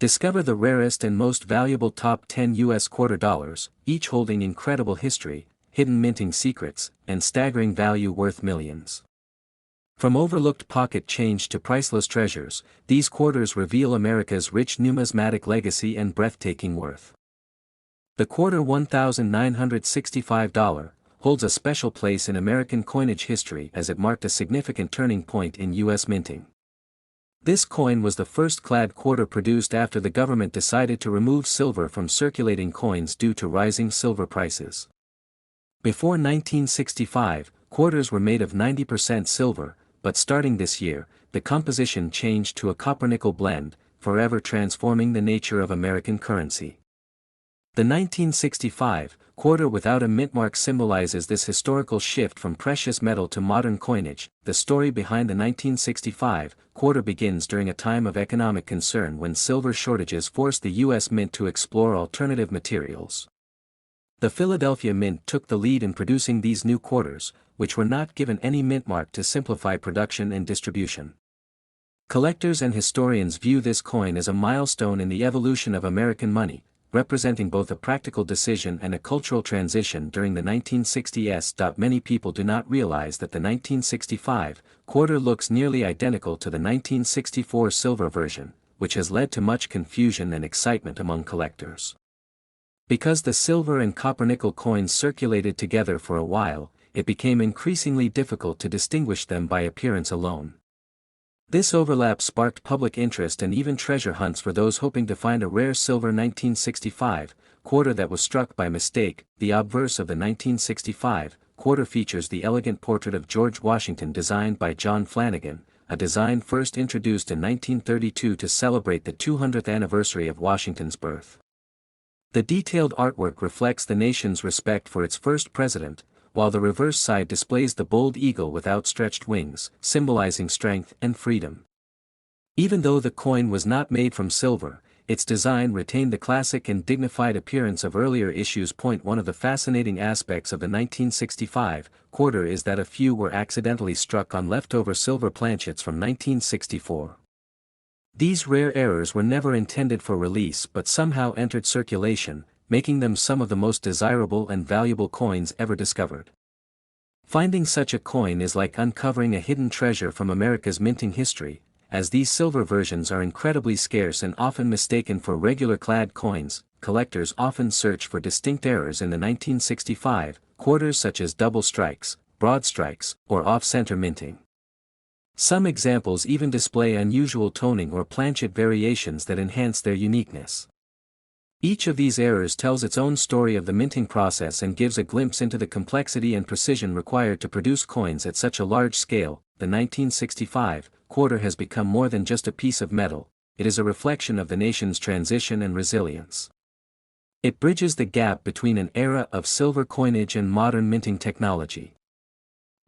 Discover the rarest and most valuable top 10 U.S. quarter dollars, each holding incredible history, hidden minting secrets, and staggering value worth millions. From overlooked pocket change to priceless treasures, these quarters reveal America's rich numismatic legacy and breathtaking worth. The quarter $1,965 holds a special place in American coinage history as it marked a significant turning point in U.S. minting. This coin was the first clad quarter produced after the government decided to remove silver from circulating coins due to rising silver prices. Before 1965, quarters were made of 90% silver, but starting this year, the composition changed to a copper-nickel blend, forever transforming the nature of American currency. The 1965 quarter without a mint mark symbolizes this historical shift from precious metal to modern coinage. The story behind the 1965 quarter begins during a time of economic concern when silver shortages forced the U.S. Mint to explore alternative materials. The Philadelphia Mint took the lead in producing these new quarters, which were not given any mint mark to simplify production and distribution. Collectors and historians view this coin as a milestone in the evolution of American money, representing both a practical decision and a cultural transition during the 1960s. Many people do not realize that the 1965 quarter looks nearly identical to the 1964 silver version, which has led to much confusion and excitement among collectors. Because the silver and copper-nickel coins circulated together for a while, it became increasingly difficult to distinguish them by appearance alone. This overlap sparked public interest and even treasure hunts for those hoping to find a rare silver 1965 quarter that was struck by mistake. The obverse of the 1965 quarter features the elegant portrait of George Washington designed by John Flanagan, a design first introduced in 1932 to celebrate the 200th anniversary of Washington's birth. The detailed artwork reflects the nation's respect for its first president, while the reverse side displays the bold eagle with outstretched wings, symbolizing strength and freedom. Even though the coin was not made from silver, its design retained the classic and dignified appearance of earlier issues. One of the fascinating aspects of the 1965 quarter is that a few were accidentally struck on leftover silver planchets from 1964. These rare errors were never intended for release but somehow entered circulation, making them some of the most desirable and valuable coins ever discovered. Finding such a coin is like uncovering a hidden treasure from America's minting history, as these silver versions are incredibly scarce and often mistaken for regular clad coins. Collectors often search for distinct errors in the 1965 quarters such as double strikes, broad strikes, or off-center minting. Some examples even display unusual toning or planchet variations that enhance their uniqueness. Each of these errors tells its own story of the minting process and gives a glimpse into the complexity and precision required to produce coins at such a large scale. The 1965 quarter has become more than just a piece of metal, it is a reflection of the nation's transition and resilience. It bridges the gap between an era of silver coinage and modern minting technology.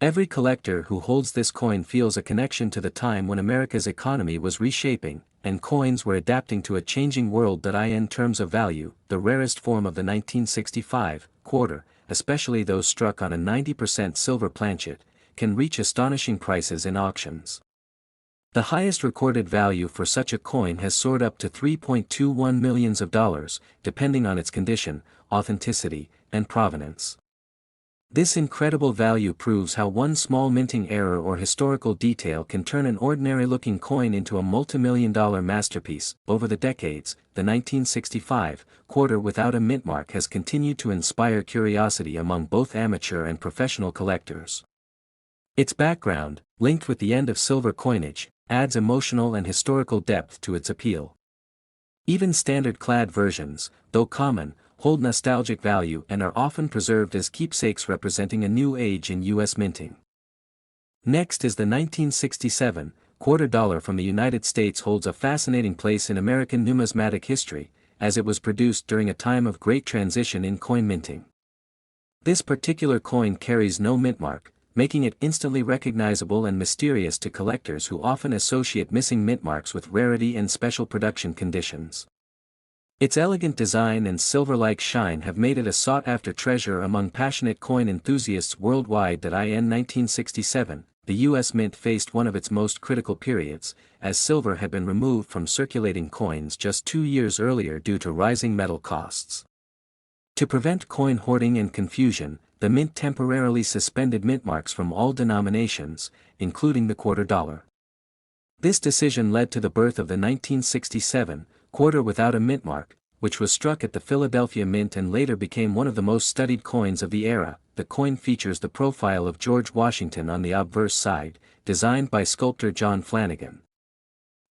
Every collector who holds this coin feels a connection to the time when America's economy was reshaping, and coins were adapting to a changing world. In terms of value, the rarest form of the 1965 quarter, especially those struck on a 90% silver planchet, can reach astonishing prices in auctions. The highest recorded value for such a coin has soared up to $3.21 million, depending on its condition, authenticity, and provenance. This incredible value proves how one small minting error or historical detail can turn an ordinary-looking coin into a multi-million-dollar masterpiece. Over the decades, the 1965 quarter without a mint mark has continued to inspire curiosity among both amateur and professional collectors. Its background, linked with the end of silver coinage, adds emotional and historical depth to its appeal. Even standard-clad versions, though common, hold nostalgic value and are often preserved as keepsakes representing a new age in U.S. minting. Next is the 1967 quarter dollar from the United States. Holds a fascinating place in American numismatic history, as it was produced during a time of great transition in coin minting. This particular coin carries no mint mark, making it instantly recognizable and mysterious to collectors who often associate missing mint marks with rarity and special production conditions. Its elegant design and silver-like shine have made it a sought-after treasure among passionate coin enthusiasts worldwide. In 1967 the U.S. Mint faced one of its most critical periods, as silver had been removed from circulating coins just 2 years earlier due to rising metal costs. To prevent coin hoarding and confusion, the Mint temporarily suspended mint marks from all denominations, including the quarter dollar. This decision led to the birth of the 1967 quarter without a mint mark, which was struck at the Philadelphia Mint and later became one of the most studied coins of the era. The coin features the profile of George Washington on the obverse side, designed by sculptor John Flanagan.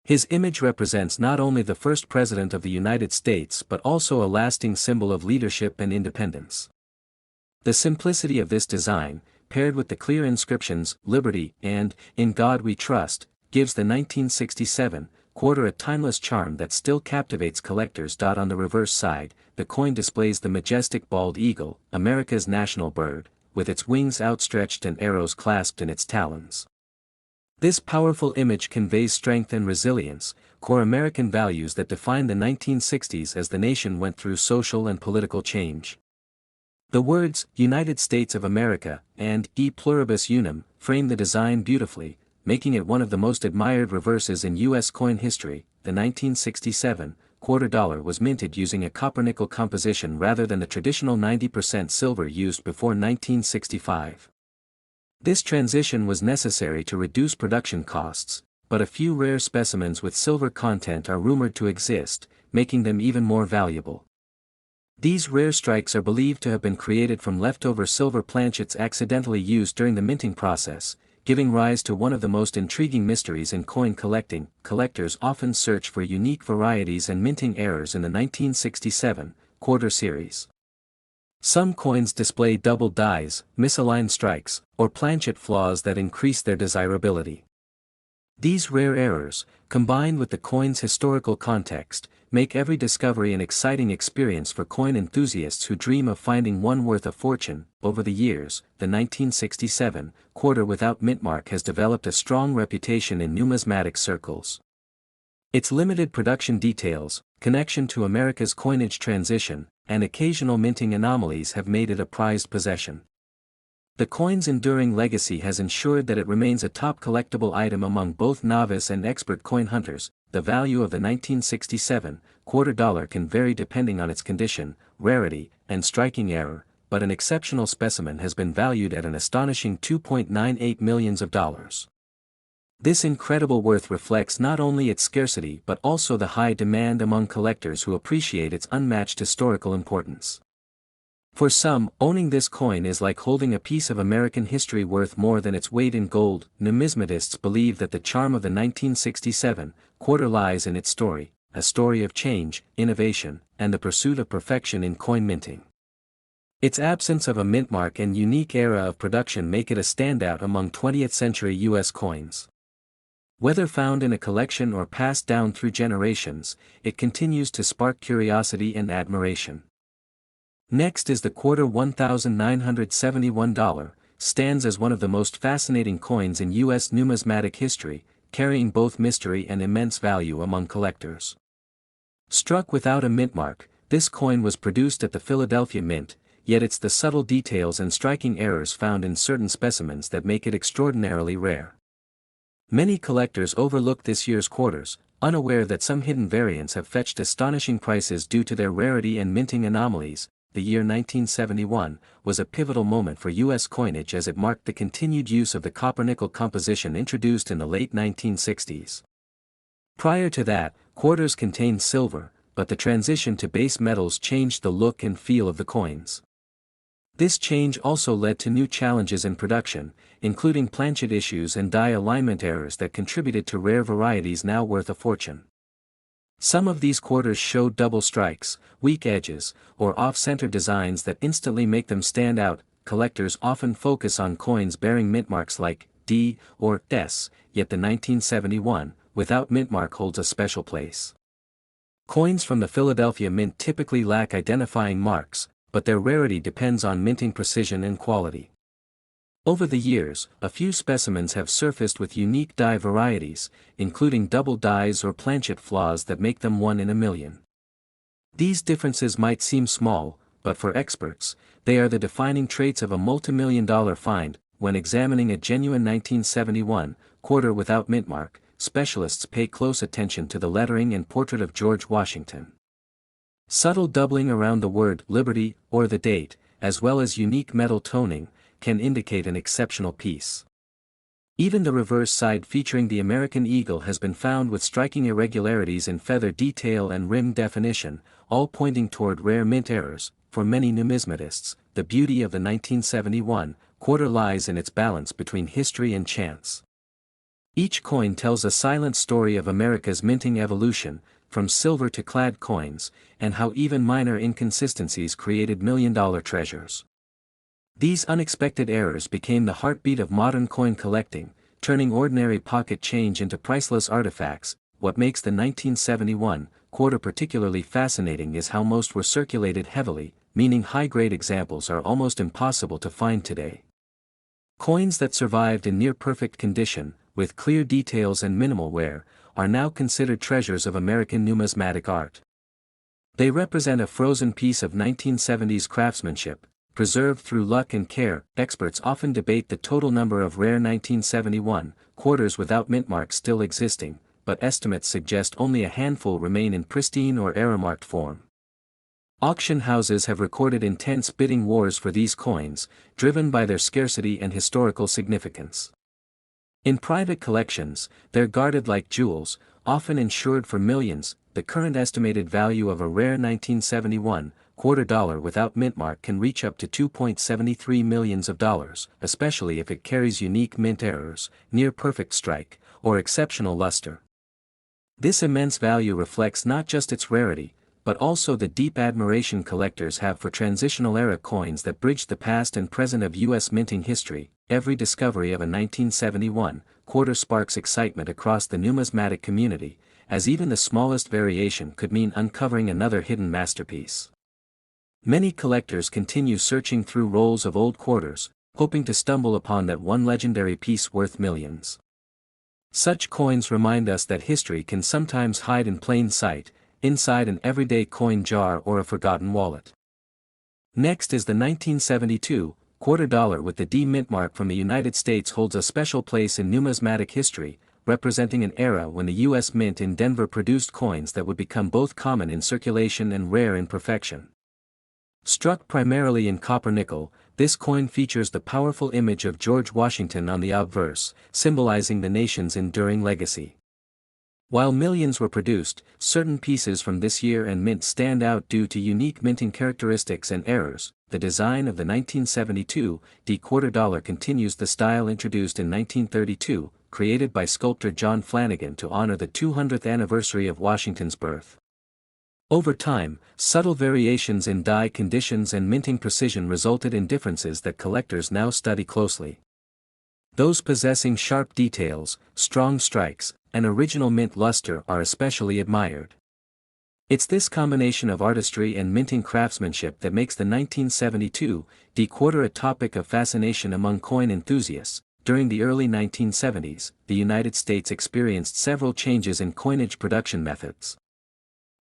His image represents not only the first president of the United States but also a lasting symbol of leadership and independence. The simplicity of this design, paired with the clear inscriptions, "Liberty" and "In God We Trust," gives the 1967 quarter a timeless charm that still captivates collectors. On the reverse side, the coin displays the majestic bald eagle, America's national bird, with its wings outstretched and arrows clasped in its talons. This powerful image conveys strength and resilience, core American values that defined the 1960s as the nation went through social and political change. The words, "United States of America," and "E pluribus unum," frame the design beautifully, making it one of the most admired reverses in U.S. coin history. The 1967 quarter dollar was minted using a copper-nickel composition rather than the traditional 90% silver used before 1965. This transition was necessary to reduce production costs, but a few rare specimens with silver content are rumored to exist, making them even more valuable. These rare strikes are believed to have been created from leftover silver planchets accidentally used during the minting process, giving rise to one of the most intriguing mysteries in coin collecting. Collectors often search for unique varieties and minting errors in the 1967 quarter series. Some coins display double dies, misaligned strikes, or planchet flaws that increase their desirability. These rare errors, combined with the coin's historical context, make every discovery an exciting experience for coin enthusiasts who dream of finding one worth a fortune. Over the years, the 1967 quarter without mint mark has developed a strong reputation in numismatic circles. Its limited production details, connection to America's coinage transition, and occasional minting anomalies have made it a prized possession. The coin's enduring legacy has ensured that it remains a top collectible item among both novice and expert coin hunters. The value of the 1967 quarter dollar can vary depending on its condition, rarity, and striking error, but an exceptional specimen has been valued at an astonishing $2.98 million. This incredible worth reflects not only its scarcity but also the high demand among collectors who appreciate its unmatched historical importance. For some, owning this coin is like holding a piece of American history worth more than its weight in gold. Numismatists believe that the charm of the 1967 quarter lies in its story, a story of change, innovation, and the pursuit of perfection in coin minting. Its absence of a mint mark and unique era of production make it a standout among 20th century U.S. coins. Whether found in a collection or passed down through generations, it continues to spark curiosity and admiration. Next is the quarter $1,971, stands as one of the most fascinating coins in U.S. numismatic history, carrying both mystery and immense value among collectors. Struck without a mint mark, this coin was produced at the Philadelphia Mint, yet it's the subtle details and striking errors found in certain specimens that make it extraordinarily rare. Many collectors overlook this year's quarters, unaware that some hidden variants have fetched astonishing prices due to their rarity and minting anomalies. The year 1971 was a pivotal moment for U.S. coinage as it marked the continued use of the copper-nickel composition introduced in the late 1960s. Prior to that, quarters contained silver, but the transition to base metals changed the look and feel of the coins. This change also led to new challenges in production, including planchet issues and die alignment errors that contributed to rare varieties now worth a fortune. Some of these quarters showed double strikes, weak edges, or off-center designs that instantly make them stand out. Collectors often focus on coins bearing mint marks like D or S, yet the 1971 without mint mark holds a special place. Coins from the Philadelphia Mint typically lack identifying marks, but their rarity depends on minting precision and quality. Over the years, a few specimens have surfaced with unique die varieties, including double dies or planchet flaws that make them 1 in a million. These differences might seem small, but for experts, they are the defining traits of a multimillion-dollar find. when examining a genuine 1971 quarter without mint mark, specialists pay close attention to the lettering and portrait of George Washington. Subtle doubling around the word "Liberty" or the date, as well as unique metal toning, can indicate an exceptional piece. Even the reverse side featuring the American eagle has been found with striking irregularities in feather detail and rim definition, all pointing toward rare mint errors. For many numismatists, the beauty of the 1971 quarter lies in its balance between history and chance. Each coin tells a silent story of America's minting evolution, from silver to clad coins, and how even minor inconsistencies created million-dollar treasures. These unexpected errors became the heartbeat of modern coin collecting, turning ordinary pocket change into priceless artifacts. What makes the 1971 quarter particularly fascinating is how most were circulated heavily, meaning high-grade examples are almost impossible to find today. Coins that survived in near-perfect condition, with clear details and minimal wear, are now considered treasures of American numismatic art. They represent a frozen piece of 1970s craftsmanship, preserved through luck and care. Experts often debate the total number of rare 1971 quarters without mint marks still existing, but estimates suggest only a handful remain in pristine or error-marked form. Auction houses have recorded intense bidding wars for these coins, driven by their scarcity and historical significance. In private collections, they're guarded like jewels, often insured for millions. The current estimated value of a rare 1971 quarter dollar without mint mark can reach up to $2.73 million, especially if it carries unique mint errors, near-perfect strike, or exceptional luster. This immense value reflects not just its rarity, but also the deep admiration collectors have for transitional-era coins that bridge the past and present of U.S. minting history. Every discovery of a 1971 quarter sparks excitement across the numismatic community, as even the smallest variation could mean uncovering another hidden masterpiece. Many collectors continue searching through rolls of old quarters, hoping to stumble upon that one legendary piece worth millions. Such coins remind us that history can sometimes hide in plain sight, inside an everyday coin jar or a forgotten wallet. Next is the 1972 quarter dollar with the D mint mark from the United States holds a special place in numismatic history, representing an era when the U.S. Mint in Denver produced coins that would become both common in circulation and rare in perfection. Struck primarily in copper-nickel, this coin features the powerful image of George Washington on the obverse, symbolizing the nation's enduring legacy. While millions were produced, certain pieces from this year and mint stand out due to unique minting characteristics and errors. The design of the 1972 D quarter dollar continues the style introduced in 1932, created by sculptor John Flanagan to honor the 200th anniversary of Washington's birth. Over time, subtle variations in die conditions and minting precision resulted in differences that collectors now study closely. Those possessing sharp details, strong strikes, and original mint luster are especially admired. It's this combination of artistry and minting craftsmanship that makes the 1972 D quarter a topic of fascination among coin enthusiasts. During the early 1970s, the United States experienced several changes in coinage production methods.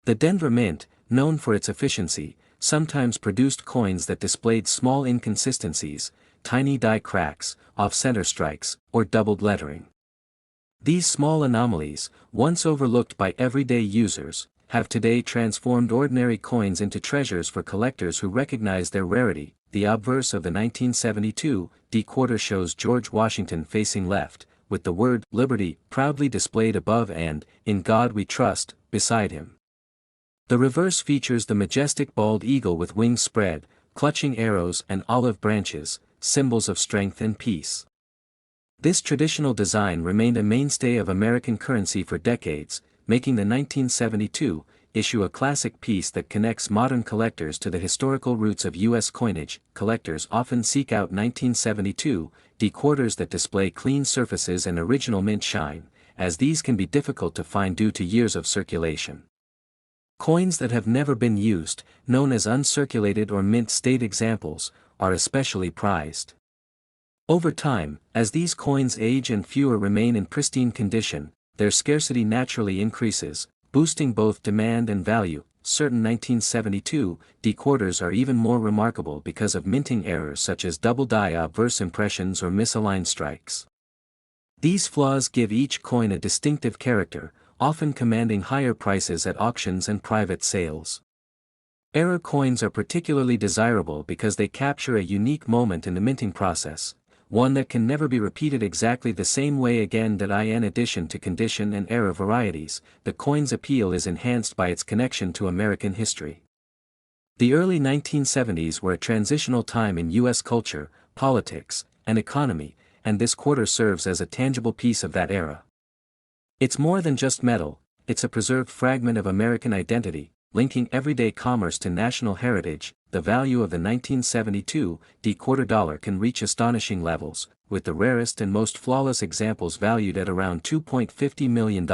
The Denver Mint, known for its efficiency, sometimes produced coins that displayed small inconsistencies, tiny die cracks, off-center strikes, or doubled lettering. These small anomalies, once overlooked by everyday users, have today transformed ordinary coins into treasures for collectors who recognize their rarity. The obverse of the 1972 D quarter shows George Washington facing left, with the word "Liberty" proudly displayed above and "In God We Trust" beside him. The reverse features the majestic bald eagle with wings spread, clutching arrows and olive branches, symbols of strength and peace. This traditional design remained a mainstay of American currency for decades, making the 1972 issue a classic piece that connects modern collectors to the historical roots of U.S. coinage. Collectors often seek out 1972 D quarters that display clean surfaces and original mint shine, as these can be difficult to find due to years of circulation. Coins that have never been used, known as uncirculated or mint state examples, are especially prized. Over time, as these coins age and fewer remain in pristine condition, their scarcity naturally increases. boosting both demand and value. Certain 1972 quarters are even more remarkable because of minting errors such as double-die obverse impressions or misaligned strikes. These flaws give each coin a distinctive character, often commanding higher prices at auctions and private sales. Error coins are particularly desirable because they capture a unique moment in the minting process, one that can never be repeated exactly the same way again. In addition to condition and error varieties, the coin's appeal is enhanced by its connection to American history. The early 1970s were a transitional time in U.S. culture, politics, and economy, and this quarter serves as a tangible piece of that era. It's more than just metal, it's a preserved fragment of American identity, linking everyday commerce to national heritage. The value of the 1972 quarter dollar can reach astonishing levels, with the rarest and most flawless examples valued at around $2.50 million.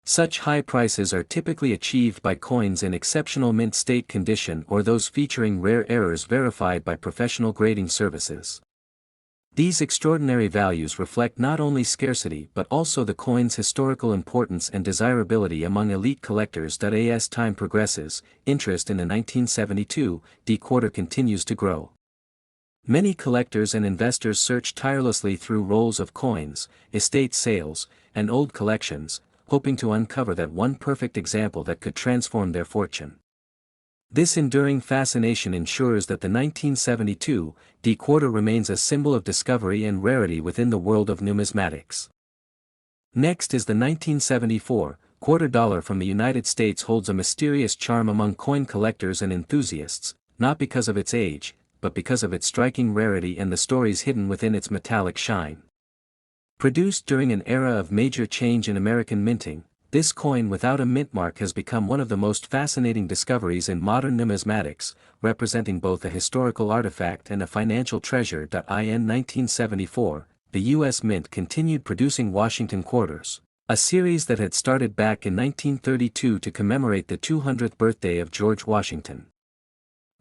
Such high prices are typically achieved by coins in exceptional mint state condition or those featuring rare errors verified by professional grading services. These extraordinary values reflect not only scarcity but also the coin's historical importance and desirability among elite collectors. As time progresses, interest in the 1972 quarter continues to grow. Many collectors and investors search tirelessly through rolls of coins, estate sales, and old collections, hoping to uncover that one perfect example that could transform their fortune. This enduring fascination ensures that the 1972 quarter remains a symbol of discovery and rarity within the world of numismatics. Next is the 1974 quarter dollar from the United States. Holds a mysterious charm among coin collectors and enthusiasts, not because of its age, but because of its striking rarity and the stories hidden within its metallic shine. Produced during an era of major change in American minting, this coin without a mint mark has become one of the most fascinating discoveries in modern numismatics, representing both a historical artifact and a financial treasure. In 1974, the U.S. Mint continued producing Washington quarters, a series that had started back in 1932 to commemorate the 200th birthday of George Washington.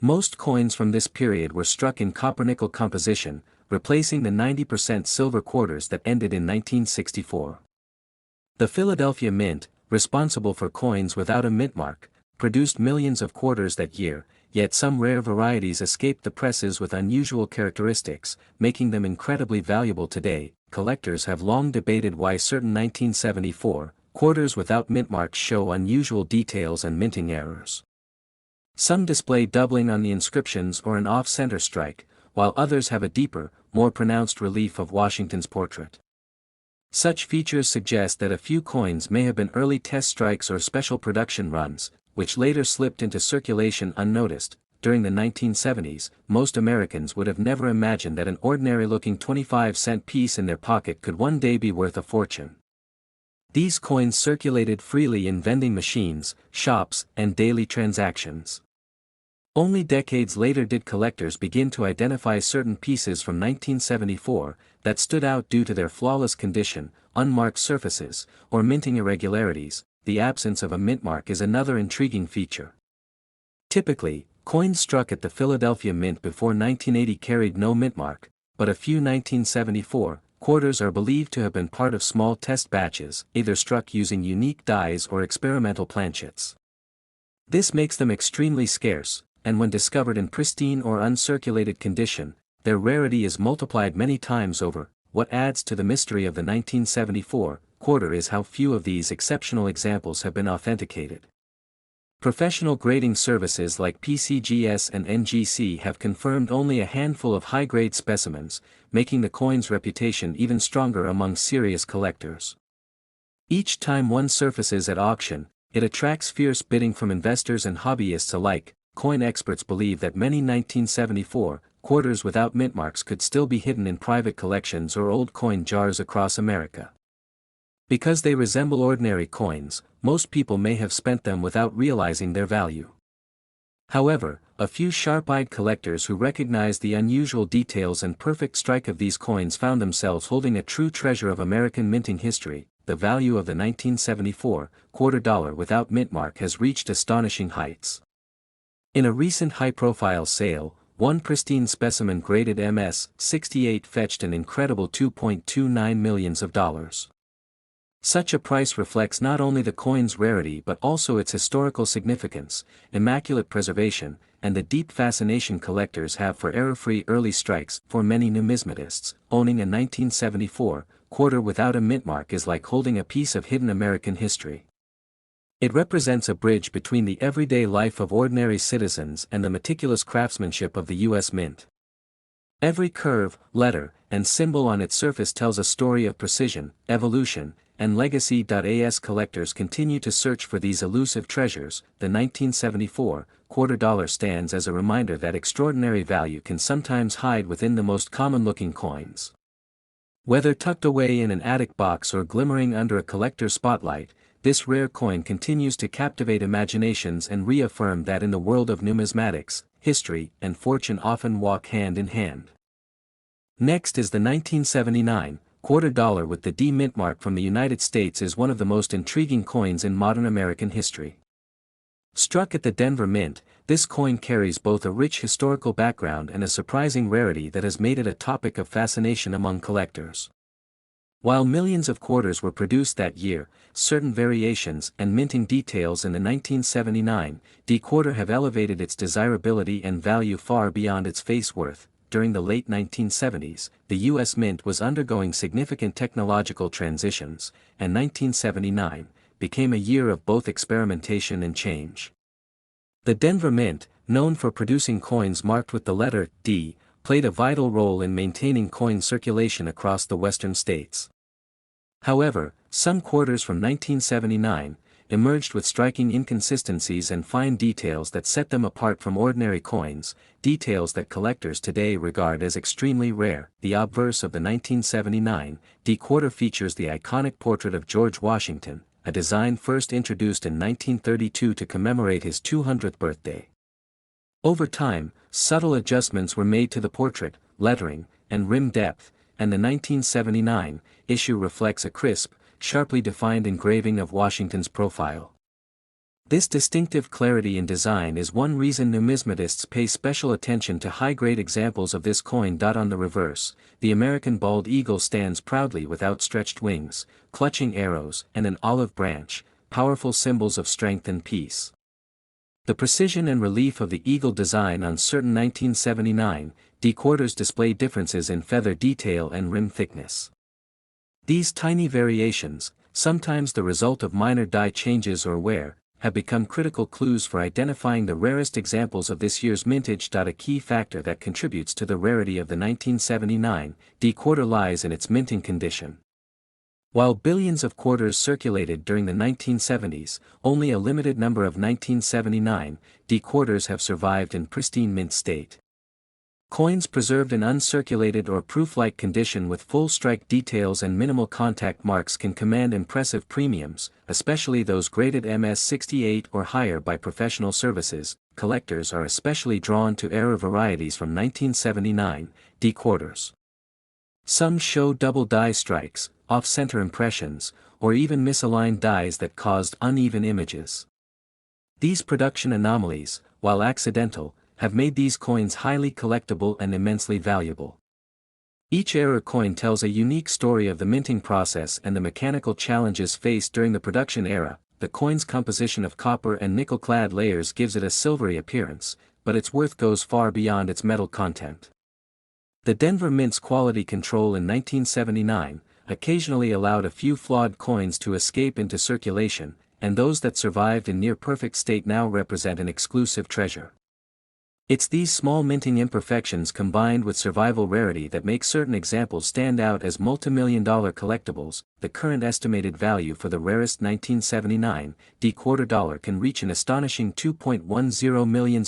Most coins from this period were struck in cupronickel composition, replacing the 90% silver quarters that ended in 1964. The Philadelphia Mint, responsible for coins without a mint mark, produced millions of quarters that year, yet some rare varieties escaped the presses with unusual characteristics, making them incredibly valuable today. Collectors have long debated why certain 1974 quarters without mint marks show unusual details and minting errors. Some display doubling on the inscriptions or an off-center strike, while others have a deeper, more pronounced relief of Washington's portrait. Such features suggest that a few coins may have been early test strikes or special production runs, which later slipped into circulation unnoticed. During the 1970s, most Americans would have never imagined that an ordinary-looking 25-cent piece in their pocket could one day be worth a fortune. These coins circulated freely in vending machines, shops, and daily transactions. Only decades later did collectors begin to identify certain pieces from 1974 that stood out due to their flawless condition, unmarked surfaces, or minting irregularities. The absence of a mint mark is another intriguing feature. Typically, coins struck at the Philadelphia Mint before 1980 carried no mint mark, but a few 1974 quarters are believed to have been part of small test batches, either struck using unique dies or experimental planchets. This makes them extremely scarce, and when discovered in pristine or uncirculated condition, their rarity is multiplied many times over. What adds to the mystery of the 1974 quarter is how few of these exceptional examples have been authenticated. Professional grading services like PCGS and NGC have confirmed only a handful of high-grade specimens, making the coin's reputation even stronger among serious collectors. Each time one surfaces at auction, it attracts fierce bidding from investors and hobbyists alike. Coin experts believe that many 1974 quarters without mint marks could still be hidden in private collections or old coin jars across America. Because they resemble ordinary coins, most people may have spent them without realizing their value. However, a few sharp-eyed collectors who recognized the unusual details and perfect strike of these coins found themselves holding a true treasure of American minting history. The value of the 1974 quarter dollar without mint mark has reached astonishing heights. In a recent high-profile sale, one pristine specimen graded MS-68 fetched an incredible $2.29 million. Such a price reflects not only the coin's rarity but also its historical significance, immaculate preservation, and the deep fascination collectors have for error-free early strikes. For many numismatists, owning a 1974 quarter without a mint mark is like holding a piece of hidden American history. It represents a bridge between the everyday life of ordinary citizens and the meticulous craftsmanship of the U.S. Mint. Every curve, letter, and symbol on its surface tells a story of precision, evolution, and legacy. As collectors continue to search for these elusive treasures, the 1974 quarter dollar stands as a reminder that extraordinary value can sometimes hide within the most common-looking coins. Whether tucked away in an attic box or glimmering under a collector's spotlight, this rare coin continues to captivate imaginations and reaffirm that in the world of numismatics, history and fortune often walk hand in hand. Next is the 1979 quarter dollar with the D mint mark from the United States. Is one of the most intriguing coins in modern American history. Struck at the Denver Mint, this coin carries both a rich historical background and a surprising rarity that has made it a topic of fascination among collectors. While millions of quarters were produced that year, certain variations and minting details in the 1979 D quarter have elevated its desirability and value far beyond its face worth. During the late 1970s, the U.S. Mint was undergoing significant technological transitions, and 1979 became a year of both experimentation and change. The Denver Mint, known for producing coins marked with the letter D, played a vital role in maintaining coin circulation across the western states. However, some quarters from 1979 emerged with striking inconsistencies and fine details that set them apart from ordinary coins, details that collectors today regard as extremely rare. The obverse of the 1979 D quarter features the iconic portrait of George Washington, a design first introduced in 1932 to commemorate his 200th birthday. Over time, subtle adjustments were made to the portrait, lettering, and rim depth, and the 1979 issue reflects a crisp, sharply defined engraving of Washington's profile. This distinctive clarity in design is one reason numismatists pay special attention to high-grade examples of this coin. On the reverse, the American bald eagle stands proudly with outstretched wings, clutching arrows and an olive branch, powerful symbols of strength and peace. The precision and relief of the eagle design on certain 1979 D quarters display differences in feather detail and rim thickness. These tiny variations, sometimes the result of minor die changes or wear, have become critical clues for identifying the rarest examples of this year's mintage. A key factor that contributes to the rarity of the 1979 D quarter lies in its minting condition. While billions of quarters circulated during the 1970s, only a limited number of 1979 D quarters have survived in pristine mint state. Coins preserved in uncirculated or proof-like condition with full strike details and minimal contact marks can command impressive premiums, especially those graded MS-68 or higher by professional services. Collectors are especially drawn to error varieties from 1979 D quarters. Some show double die strikes, off-center impressions, or even misaligned dies that caused uneven images. These production anomalies, while accidental, have made these coins highly collectible and immensely valuable. Each error coin tells a unique story of the minting process and the mechanical challenges faced during the production era. The coin's composition of copper and nickel-clad layers gives it a silvery appearance, but its worth goes far beyond its metal content. The Denver Mint's quality control in 1979 occasionally allowed a few flawed coins to escape into circulation, and those that survived in near-perfect state now represent an exclusive treasure. It's these small minting imperfections combined with survival rarity that make certain examples stand out as multimillion-dollar collectibles. The current estimated value for the rarest 1979 D quarter dollar can reach an astonishing $2.10 million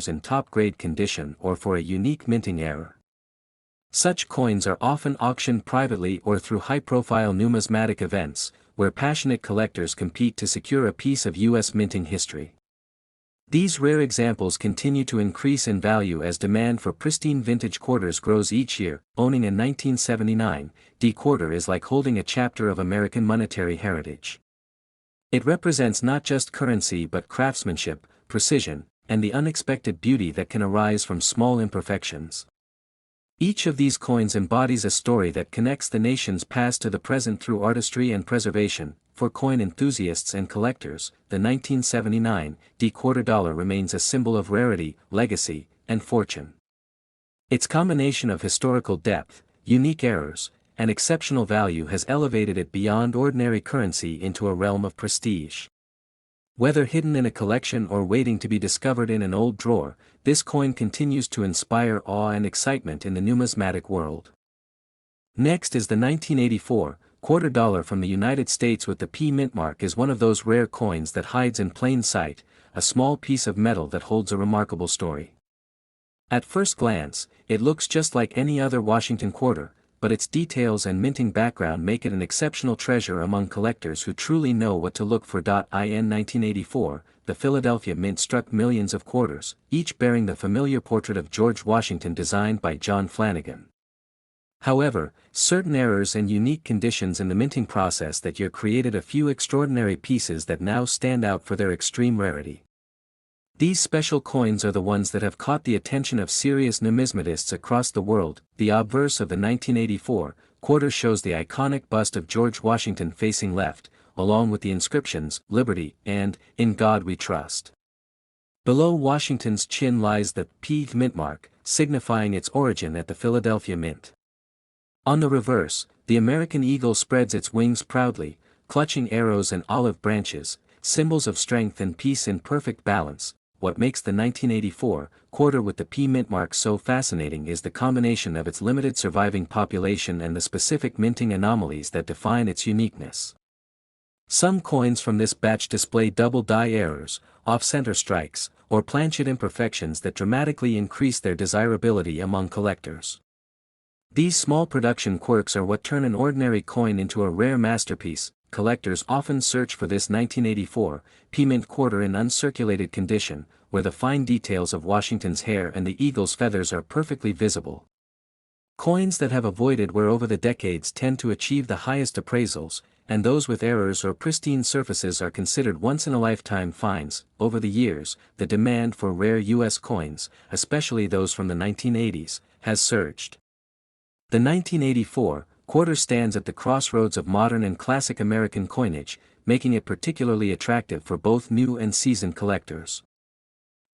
in top-grade condition or for a unique minting error. Such coins are often auctioned privately or through high-profile numismatic events, where passionate collectors compete to secure a piece of U.S. minting history. These rare examples continue to increase in value as demand for pristine vintage quarters grows each year. Owning a 1979 D quarter is like holding a chapter of American monetary heritage. It represents not just currency but craftsmanship, precision, and the unexpected beauty that can arise from small imperfections. Each of these coins embodies a story that connects the nation's past to the present through artistry and preservation. For coin enthusiasts and collectors, the 1979 D quarter dollar remains a symbol of rarity, legacy, and fortune. Its combination of historical depth, unique errors, and exceptional value has elevated it beyond ordinary currency into a realm of prestige. Whether hidden in a collection or waiting to be discovered in an old drawer, this coin continues to inspire awe and excitement in the numismatic world. Next is the 1984 quarter dollar from the United States with the P mint mark. Is one of those rare coins that hides in plain sight, a small piece of metal that holds a remarkable story. At first glance, it looks just like any other Washington quarter, but its details and minting background make it an exceptional treasure among collectors who truly know what to look for. In 1984, the Philadelphia Mint struck millions of quarters, each bearing the familiar portrait of George Washington designed by John Flanagan. However, certain errors and unique conditions in the minting process that year created a few extraordinary pieces that now stand out for their extreme rarity. These special coins are the ones that have caught the attention of serious numismatists across the world. The obverse of the 1984 quarter shows the iconic bust of George Washington facing left, along with the inscriptions, "Liberty" and "In God We Trust." Below Washington's chin lies the P mint mark, signifying its origin at the Philadelphia Mint. On the reverse, the American eagle spreads its wings proudly, clutching arrows and olive branches, symbols of strength and peace in perfect balance. What makes the 1984 quarter with the P mint mark so fascinating is the combination of its limited surviving population and the specific minting anomalies that define its uniqueness. Some coins from this batch display double die errors, off-center strikes, or planchet imperfections that dramatically increase their desirability among collectors. These small production quirks are what turn an ordinary coin into a rare masterpiece. Collectors often search for this 1984 P mint quarter in uncirculated condition, where the fine details of Washington's hair and the eagle's feathers are perfectly visible. Coins that have avoided wear over the decades tend to achieve the highest appraisals, and those with errors or pristine surfaces are considered once-in-a-lifetime finds. Over the years, the demand for rare U.S. coins, especially those from the 1980s, has surged. The 1984 quarter stands at the crossroads of modern and classic American coinage, making it particularly attractive for both new and seasoned collectors.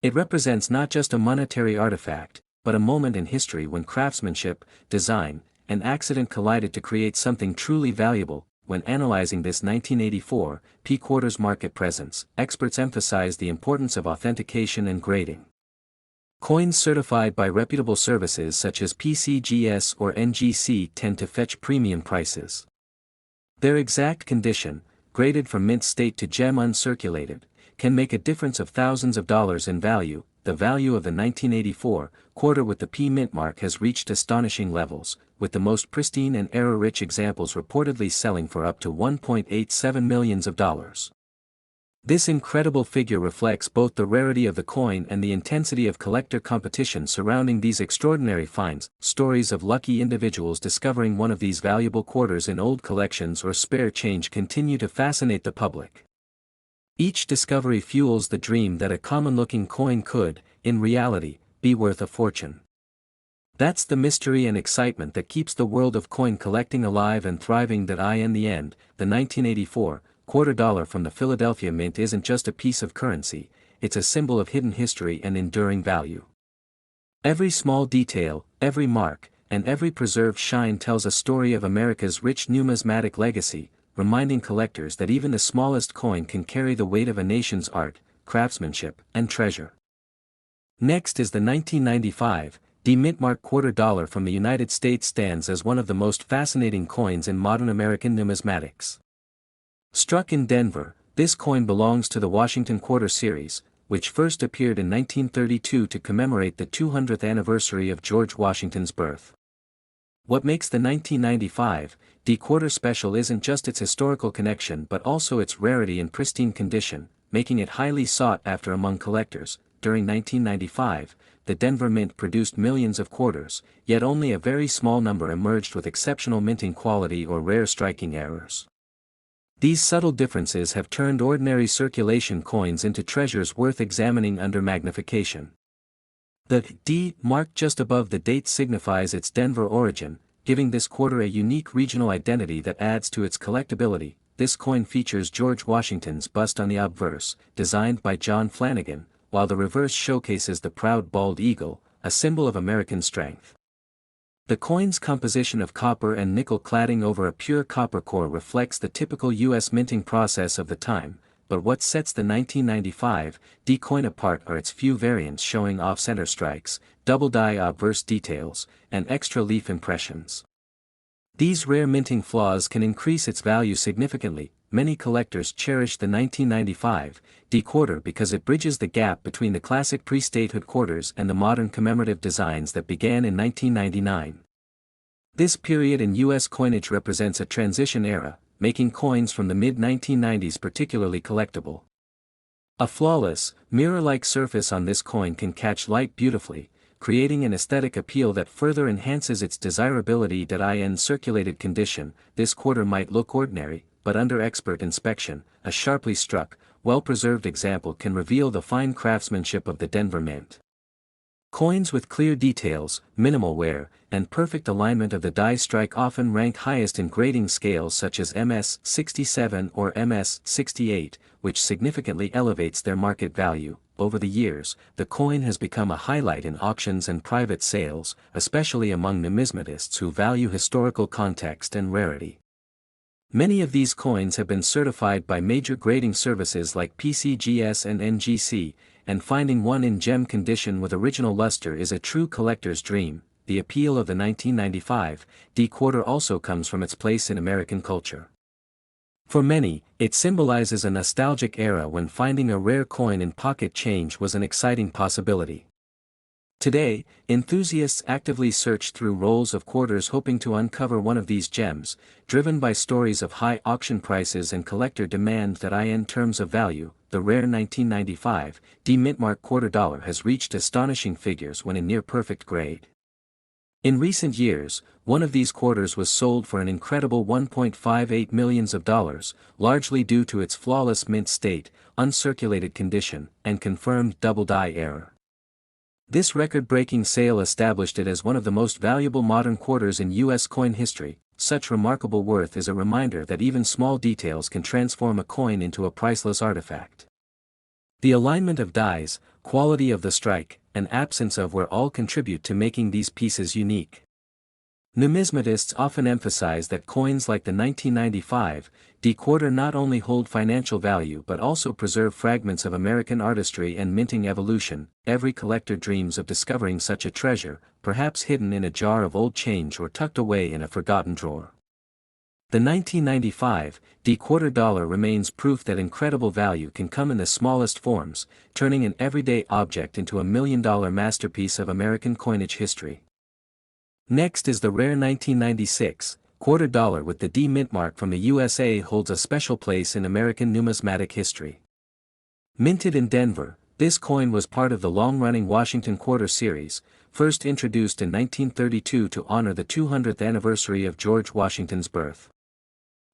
It represents not just a monetary artifact, but a moment in history when craftsmanship, design, and accident collided to create something truly valuable. When analyzing this 1984 P quarter's market presence, experts emphasize the importance of authentication and grading. Coins certified by reputable services such as PCGS or NGC tend to fetch premium prices. Their exact condition, graded from mint state to gem uncirculated, can make a difference of thousands of dollars in value. The value of the 1984 quarter with the P mint mark has reached astonishing levels, with the most pristine and error-rich examples reportedly selling for up to $1.87 million. This incredible figure reflects both the rarity of the coin and the intensity of collector competition surrounding these extraordinary finds. Stories of lucky individuals discovering one of these valuable quarters in old collections or spare change continue to fascinate the public. Each discovery fuels the dream that a common-looking coin could, in reality, be worth a fortune. That's the mystery and excitement that keeps the world of coin collecting alive and thriving. In the end, the 1984 quarter dollar from the Philadelphia Mint isn't just a piece of currency, it's a symbol of hidden history and enduring value. Every small detail, every mark, and every preserved shine tells a story of America's rich numismatic legacy, reminding collectors that even the smallest coin can carry the weight of a nation's art, craftsmanship, and treasure. Next is the 1995 D mint mark quarter dollar from the United States. Stands as one of the most fascinating coins in modern American numismatics. Struck in Denver, this coin belongs to the Washington Quarter series, which first appeared in 1932 to commemorate the 200th anniversary of George Washington's birth. What makes the 1995 D quarter special isn't just its historical connection but also its rarity and pristine condition, making it highly sought after among collectors. During 1995, the Denver Mint produced millions of quarters, yet only a very small number emerged with exceptional minting quality or rare striking errors. These subtle differences have turned ordinary circulation coins into treasures worth examining under magnification. The D mark just above the date signifies its Denver origin, giving this quarter a unique regional identity that adds to its collectability. This coin features George Washington's bust on the obverse, designed by John Flanagan, while the reverse showcases the proud bald eagle, a symbol of American strength. The coin's composition of copper and nickel cladding over a pure copper core reflects the typical U.S. minting process of the time, but what sets the 1995 D coin apart are its few variants showing off-center strikes, double die obverse details, and extra leaf impressions. These rare minting flaws can increase its value significantly. Many collectors cherish the 1995 D quarter because it bridges the gap between the classic pre-statehood quarters and the modern commemorative designs that began in 1999. This period in U.S. coinage represents a transition era, making coins from the mid-1990s particularly collectible. A flawless, mirror-like surface on this coin can catch light beautifully, creating an aesthetic appeal that further enhances its desirability. In circulated condition, this quarter might look ordinary, but under expert inspection, a sharply struck, well-preserved example can reveal the fine craftsmanship of the Denver Mint. Coins with clear details, minimal wear, and perfect alignment of the die strike often rank highest in grading scales such as MS-67 or MS-68, which significantly elevates their market value. Over the years, the coin has become a highlight in auctions and private sales, especially among numismatists who value historical context and rarity. Many of these coins have been certified by major grading services like PCGS and NGC, and finding one in gem condition with original luster is a true collector's dream. The appeal of the 1995 D quarter also comes from its place in American culture. For many, it symbolizes a nostalgic era when finding a rare coin in pocket change was an exciting possibility. Today, enthusiasts actively search through rolls of quarters hoping to uncover one of these gems, driven by stories of high auction prices and collector demand. In terms of value, the rare 1995 D mintmark quarter dollar has reached astonishing figures when in near-perfect grade. In recent years, one of these quarters was sold for an incredible $1.58 million, largely due to its flawless mint state, uncirculated condition, and confirmed double die error. This record-breaking sale established it as one of the most valuable modern quarters in U.S. coin history. Such remarkable worth is a reminder that even small details can transform a coin into a priceless artifact. The alignment of dies, quality of the strike, and absence of wear all contribute to making these pieces unique. Numismatists often emphasize that coins like the 1995 D quarter not only hold financial value but also preserve fragments of American artistry and minting evolution. Every collector dreams of discovering such a treasure, perhaps hidden in a jar of old change or tucked away in a forgotten drawer. The 1995 D quarter dollar remains proof that incredible value can come in the smallest forms, turning an everyday object into a million-dollar masterpiece of American coinage history. Next is the rare 1996 quarter dollar with the D mintmark from the USA. Holds a special place in American numismatic history. Minted in Denver, this coin was part of the long-running Washington Quarter series, first introduced in 1932 to honor the 200th anniversary of George Washington's birth.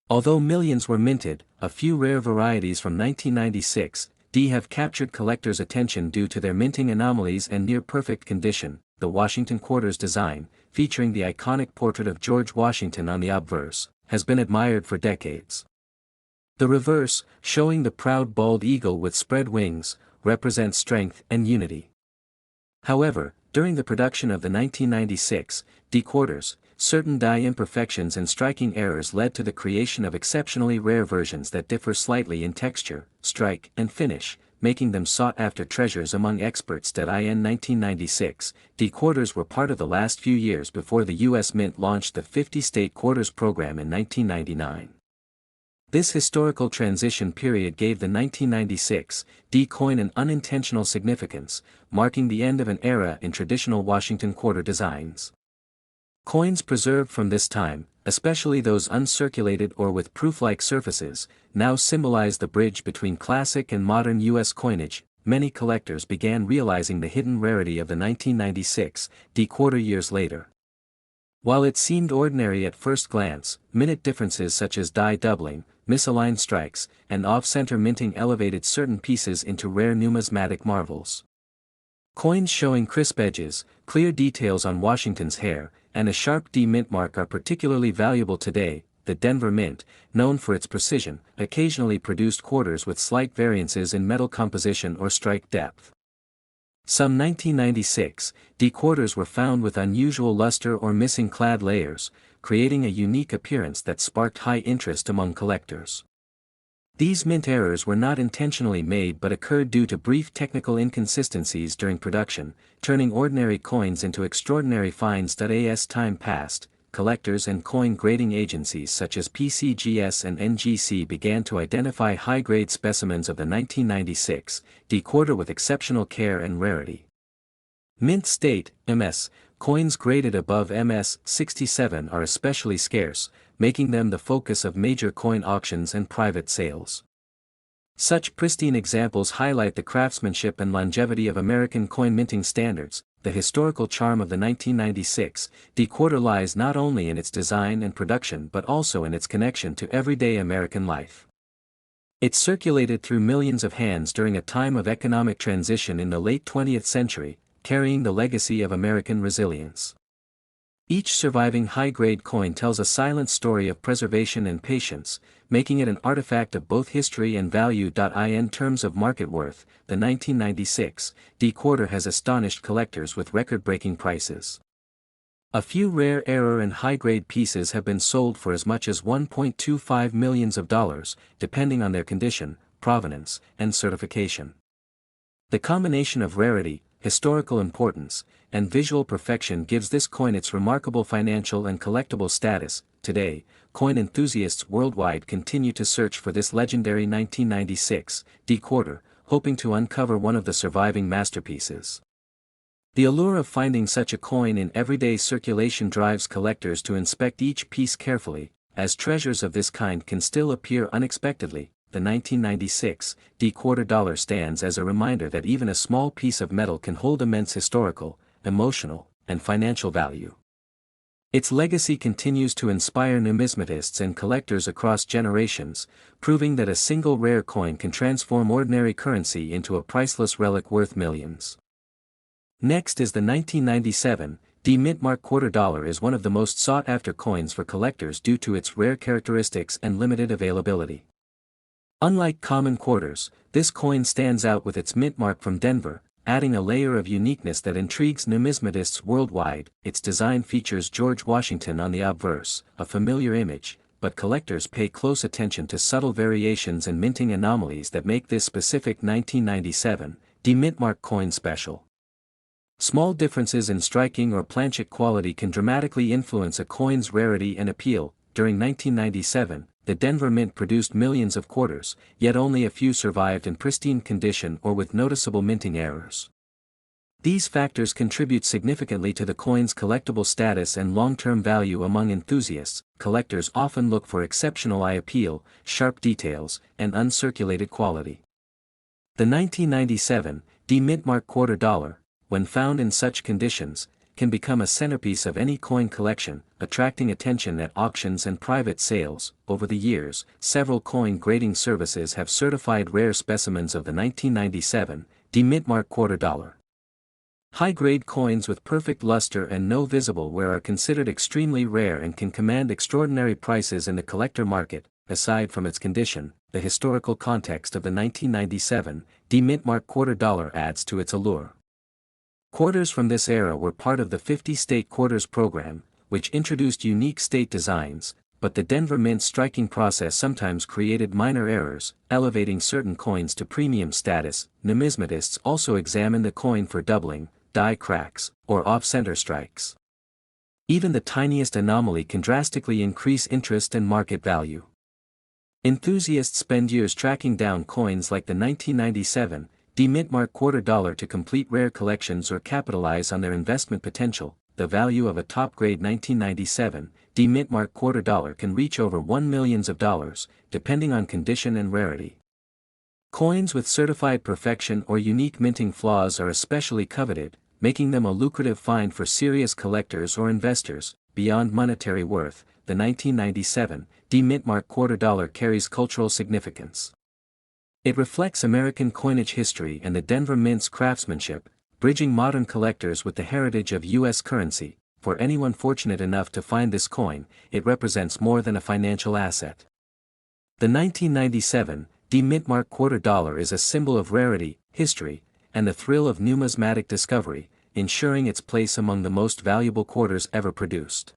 Although millions were minted, a few rare varieties from 1996 D have captured collectors' attention due to their minting anomalies and near-perfect condition. The Washington Quarter's design, featuring the iconic portrait of George Washington on the obverse, has been admired for decades. The reverse, showing the proud bald eagle with spread wings, represents strength and unity. However, during the production of the 1996 D quarters, certain die imperfections and striking errors led to the creation of exceptionally rare versions that differ slightly in texture, strike, and finish, making them sought-after treasures among experts. In 1996, D quarters were part of the last few years before the U.S. Mint launched the 50-state quarters program in 1999. This historical transition period gave the 1996 D coin an unintentional significance, marking the end of an era in traditional Washington Quarter designs. Coins preserved from this time, especially those uncirculated or with proof-like surfaces, now symbolize the bridge between classic and modern U.S. coinage. Many collectors began realizing the hidden rarity of the 1996 D quarter years later. While it seemed ordinary at first glance, minute differences such as die doubling, misaligned strikes, and off-center minting elevated certain pieces into rare numismatic marvels. Coins showing crisp edges, clear details on Washington's hair, and a sharp D mint mark are particularly valuable today. The Denver Mint, known for its precision, occasionally produced quarters with slight variances in metal composition or strike depth. Some 1996 D quarters were found with unusual luster or missing clad layers, creating a unique appearance that sparked high interest among collectors. These mint errors were not intentionally made but occurred due to brief technical inconsistencies during production, turning ordinary coins into extraordinary finds. As time passed, collectors and coin grading agencies such as PCGS and NGC began to identify high-grade specimens of the 1996 D quarter with exceptional care and rarity. Mint state, MS, coins graded above MS 67 are especially scarce, making them the focus of major coin auctions and private sales. Such pristine examples highlight the craftsmanship and longevity of American coin minting standards. The historical charm of the 1996 D quarter lies not only in its design and production but also in its connection to everyday American life. It circulated through millions of hands during a time of economic transition in the late 20th century, carrying the legacy of American resilience. Each surviving high-grade coin tells a silent story of preservation and patience, making it an artifact of both history and value. In terms of market worth, the 1996 D quarter has astonished collectors with record-breaking prices. A few rare error and high-grade pieces have been sold for as much as $1.25 million, depending on their condition, provenance, and certification. The combination of rarity, historical importance, and visual perfection gives this coin its remarkable financial and collectible status. Today, coin enthusiasts worldwide continue to search for this legendary 1996 D quarter, hoping to uncover one of the surviving masterpieces. The allure of finding such a coin in everyday circulation drives collectors to inspect each piece carefully, as treasures of this kind can still appear unexpectedly. The 1996 D quarter dollar stands as a reminder that even a small piece of metal can hold immense historical, emotional, and financial value. Its legacy continues to inspire numismatists and collectors across generations, proving that a single rare coin can transform ordinary currency into a priceless relic worth millions. Next is the 1997 D Mint Mark quarter dollar. Is one of the most sought-after coins for collectors due to its rare characteristics and limited availability. Unlike common quarters, this coin stands out with its mint mark from Denver, adding a layer of uniqueness that intrigues numismatists worldwide. Its design features George Washington on the obverse, a familiar image, but collectors pay close attention to subtle variations and minting anomalies that make this specific 1997 D Mint Mark coin special. Small differences in striking or planchet quality can dramatically influence a coin's rarity and appeal. During 1997, the Denver Mint produced millions of quarters, yet only a few survived in pristine condition or with noticeable minting errors. These factors contribute significantly to the coin's collectible status and long-term value among enthusiasts. Collectors often look for exceptional eye appeal, sharp details, and uncirculated quality. The 1997 D Mint Mark quarter dollar, when found in such conditions, can become a centerpiece of any coin collection, attracting attention at auctions and private sales. Over the years, several coin grading services have certified rare specimens of the 1997 D Mint Mark quarter dollar. High-grade coins with perfect luster and no visible wear are considered extremely rare and can command extraordinary prices in the collector market. Aside from its condition, the historical context of the 1997 D Mint Mark quarter dollar adds to its allure. Quarters from this era were part of the 50-state quarters program, which introduced unique state designs, but the Denver Mint striking process sometimes created minor errors, elevating certain coins to premium status. Numismatists also examine the coin for doubling, die cracks, or off-center strikes. Even the tiniest anomaly can drastically increase interest and market value. Enthusiasts spend years tracking down coins like the 1997 D Mint Mark quarter dollar to complete rare collections or capitalize on their investment potential. The value of a top-grade 1997 D Mint Mark quarter dollar can reach over $1 million, depending on condition and rarity. Coins with certified perfection or unique minting flaws are especially coveted, making them a lucrative find for serious collectors or investors. Beyond monetary worth, the 1997 D Mint Mark quarter dollar carries cultural significance. It reflects American coinage history and the Denver Mint's craftsmanship, bridging modern collectors with the heritage of U.S. currency. For anyone fortunate enough to find this coin, it represents more than a financial asset. The 1997 D Mintmark quarter dollar is a symbol of rarity, history, and the thrill of numismatic discovery, ensuring its place among the most valuable quarters ever produced.